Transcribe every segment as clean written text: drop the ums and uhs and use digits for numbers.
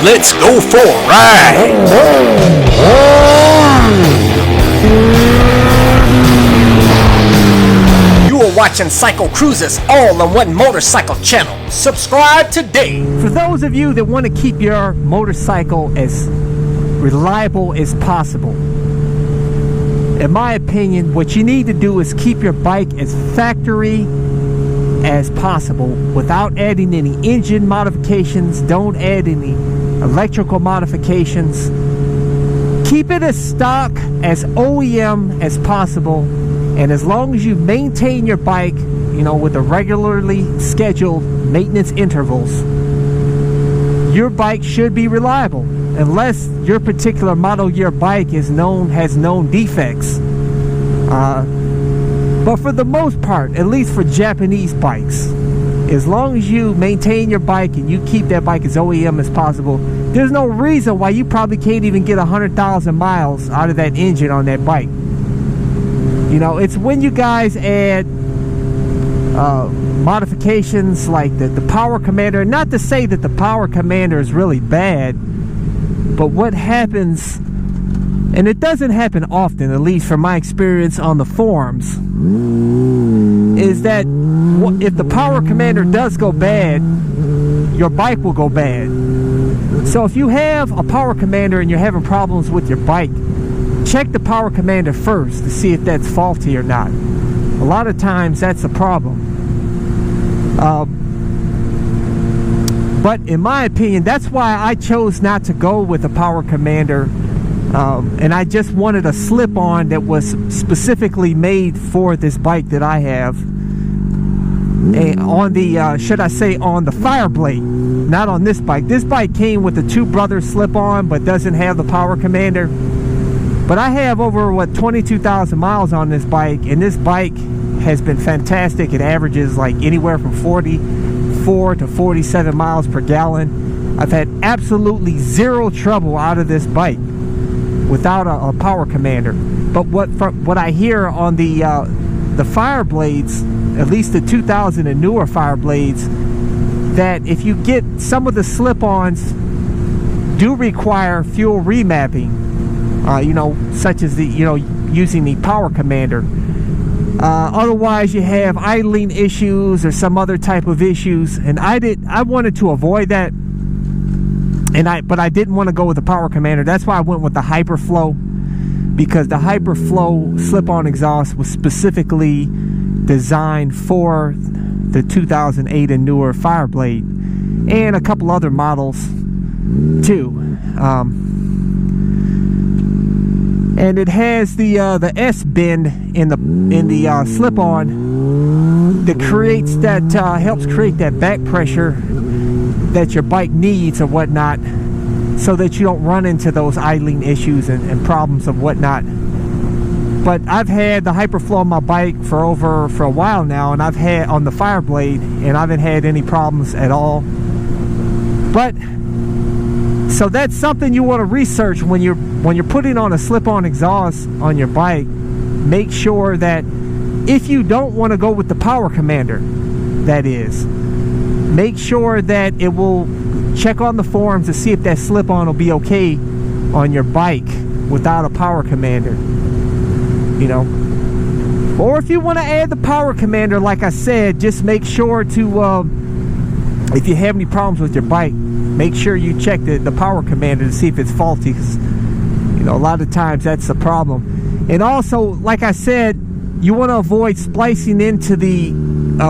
Let's go for a ride! You are watching CycleCruza's all-in-one motorcycle channel. Subscribe today. For those of you that want to keep your motorcycle as reliable as possible, in my opinion, what you need to do is keep your bike as factory as possible without adding any engine modifications. Don't add any electrical modifications. Keep it as stock, as OEM as possible, and as long as you maintain your bike, you know, with the regularly scheduled maintenance intervals, your bike should be reliable, unless your particular model year bike has known defects. But for the most part, at least for Japanese bikes, as long as you maintain your bike and you keep that bike as OEM as possible, there's no reason why you probably can't even get 100,000 miles out of that engine on that bike. You know, it's when you guys add modifications like the Power Commander. Not to say that the Power Commander is really bad, but what happens, and it doesn't happen often, at least from my experience on the forums, is that if the Power Commander does go bad, your bike will go bad. So if you have a Power Commander and you're having problems with your bike, check the Power Commander first to see if that's faulty or not. A lot of times that's a problem. But in my opinion, that's why I chose not to go with the Power Commander. And I just wanted a slip-on that was specifically made for this bike that I have. And on the, should I say, on the Fireblade, not on this bike. This bike came with the Two Brothers slip-on, but doesn't have the Power Commander. But I have over, 22,000 miles on this bike, and this bike has been fantastic. It averages like anywhere from 44 to 47 miles per gallon. I've had absolutely zero trouble out of this bike without a Power Commander. But what I hear on the Fireblades, at least the 2000 and newer Fireblades, that if you get some of the slip-ons do require fuel remapping, you know, such as the, you know, using the Power Commander. Otherwise, you have idling issues or some other type of issues, and I wanted to avoid that. But I didn't want to go with the Power Commander. That's why I went with the Hyper-Flo, because the Hyper-Flo slip-on exhaust was specifically designed for the 2008 and newer Fireblade, and a couple other models too. And it has the S bend in the slip-on that creates that helps create that back pressure that your bike needs or whatnot, so that you don't run into those idling issues and problems of whatnot. But I've had the Hyper-Flo on my bike for a while now, and I've had on the Fireblade, and I haven't had any problems at all. But so that's something you want to research when you're putting on a slip-on exhaust on your bike. Make sure that if you don't want to go with the Power Commander, that is, make sure that it will check on the forums to see if that slip-on will be okay on your bike without a Power Commander, you know. Or if you want to add the Power Commander, like I said, just make sure to, if you have any problems with your bike, make sure you check the Power Commander to see if it's faulty, because, you know, a lot of times that's the problem. And also, like I said, you want to avoid splicing into the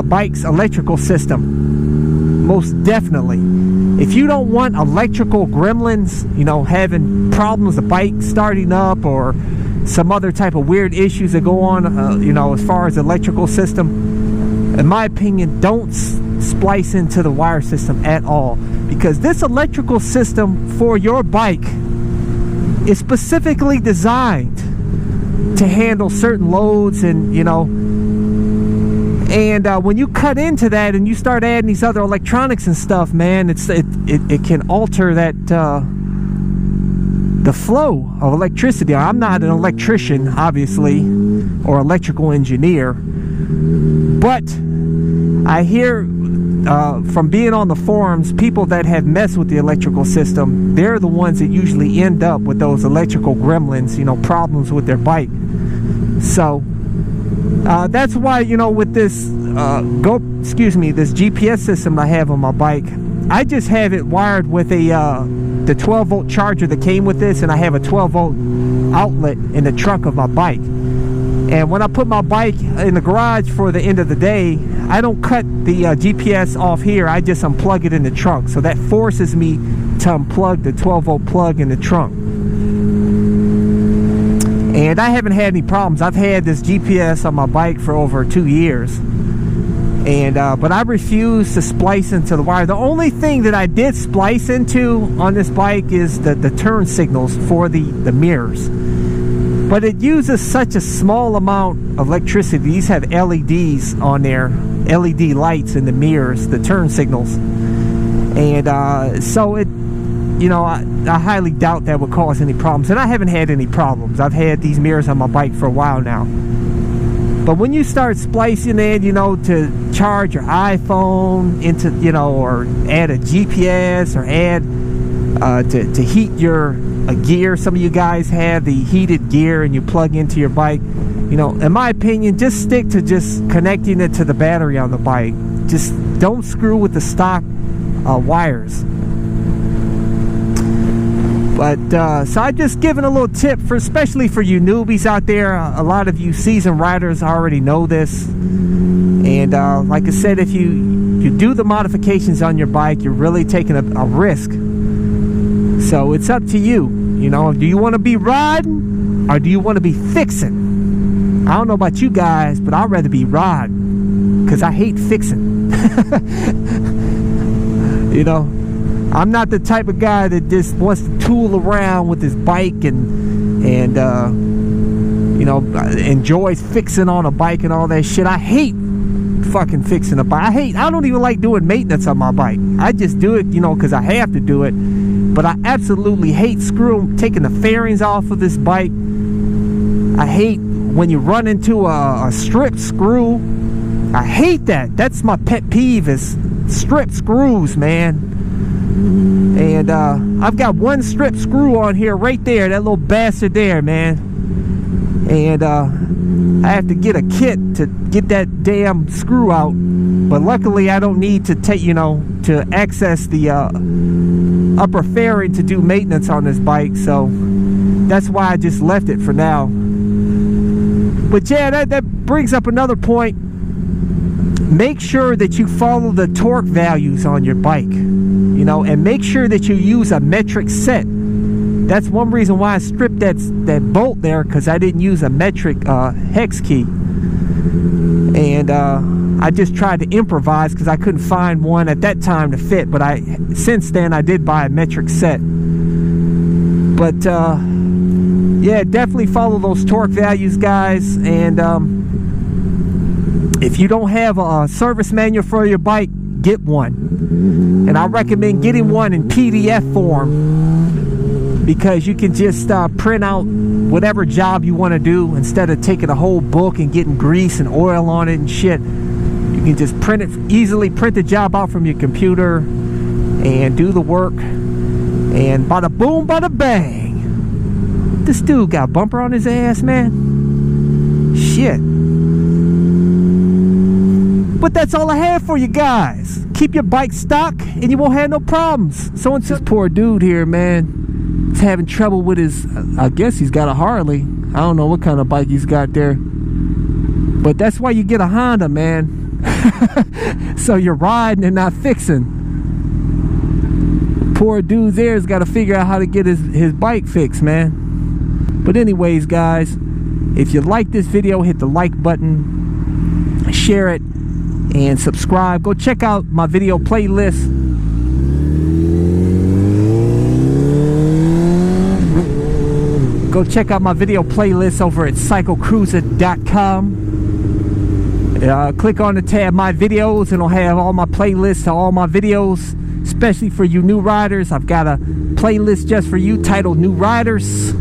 bike's electrical system. Most definitely. If you don't want electrical gremlins, you know, having problems, the bike starting up, or some other type of weird issues that go on, you know, as far as electrical system, in my opinion, don't splice into the wire system at all, because this electrical system for your bike is specifically designed to handle certain loads, and you know, and when you cut into that and you start adding these other electronics and stuff, man, it can alter that the flow of electricity. I'm not an electrician, obviously, or electrical engineer, but I hear from being on the forums, people that have messed with the electrical system, they're the ones that usually end up with those electrical gremlins, you know, problems with their bike. So that's why, you know, with this this GPS system I have on my bike, I just have it wired with the 12 volt charger that came with this, and I have a 12 volt outlet in the trunk of my bike. And when I put my bike in the garage for the end of the day, I don't cut the GPS off here. I just unplug it in the trunk. So that forces me to unplug the 12 volt plug in the trunk. And I haven't had any problems. I've had this GPS on my bike for over 2 years. And but I refuse to splice into the wire. The only thing that I did splice into on this bike is the turn signals for the mirrors. But it uses such a small amount of electricity. These have LEDs on there, LED lights in the mirrors, the turn signals. And so it, you know, I highly doubt that would cause any problems. And I haven't had any problems. I've had these mirrors on my bike for a while now. But when you start splicing in, you know, to charge your iPhone into, you know, or add a GPS, or add to heat your gear. Some of you guys have the heated gear and you plug into your bike. You know, in my opinion, just stick to just connecting it to the battery on the bike. Just don't screw with the stock wires. But so I'm just giving a little tip for, especially for you newbies out there. A lot of you seasoned riders already know this. And like I said, if you do the modifications on your bike, you're really taking a risk. So it's up to you. You know, do you want to be riding or do you want to be fixing? I don't know about you guys, but I'd rather be riding, because I hate fixing. You know, I'm not the type of guy that just wants to tool around with his bike and you know, enjoys fixing on a bike and all that shit. I hate fucking fixing a bike. I don't even like doing maintenance on my bike. I just do it, you know, because I have to do it. But I absolutely hate taking the fairings off of this bike. I hate when you run into a strip screw. I hate that. That's my pet peeve, is strip screws, man. And I've got one strip screw on here right there, that little bastard there, man. And I have to get a kit to get that damn screw out. But luckily I don't need to take, you know, to access the upper fairing to do maintenance on this bike. So that's why I just left it for now. But yeah, that brings up another point. Make sure that you follow the torque values on your bike, you know, and make sure that you use a metric set. That's one reason why I stripped that bolt there, because I didn't use a metric hex key. And I just tried to improvise because I couldn't find one at that time to fit. But since then I did buy a metric set. But yeah, definitely follow those torque values, guys. And if you don't have a service manual for your bike, get one. And I recommend getting one in PDF form, because you can just print out whatever job you want to do instead of taking a whole book and getting grease and oil on it and shit. You can just easily print the job out from your computer and do the work, and bada boom, bada bang. This dude got a bumper on his ass, man. Shit. But that's all I have for you guys. Keep your bike stock and you won't have no problems. So it's this poor dude here, man. He's having trouble with his, I guess he's got a Harley. I don't know what kind of bike he's got there. But that's why you get a Honda, man. So you're riding and not fixing. Poor dude there's got to figure out how to get his bike fixed, man. But anyways, guys, if you like this video, hit the like button, share it, and subscribe. Go check out my video playlist. Go check out my video playlist over at CycleCruza.com. Click on the tab My Videos, and it'll have all my playlists to all my videos, especially for you new riders. I've got a playlist just for you titled New Riders.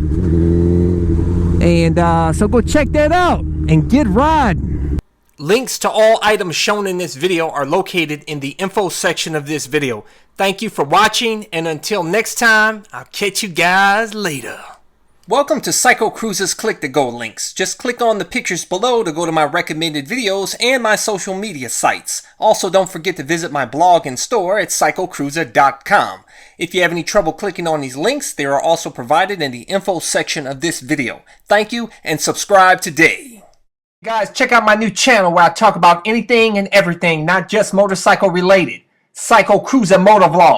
And so go check that out and get riding. Links to all items shown in this video are located in the info section of this video. Thank you for watching, and until next time, I'll catch you guys later. Welcome to CycleCruza's Click to Go links. Just click on the pictures below to go to my recommended videos and my social media sites. Also, don't forget to visit my blog and store at CycleCruza.com. If you have any trouble clicking on these links, they are also provided in the info section of this video. Thank you, and subscribe today. Guys, check out my new channel where I talk about anything and everything, not just motorcycle related. CycleCruza Motovlog.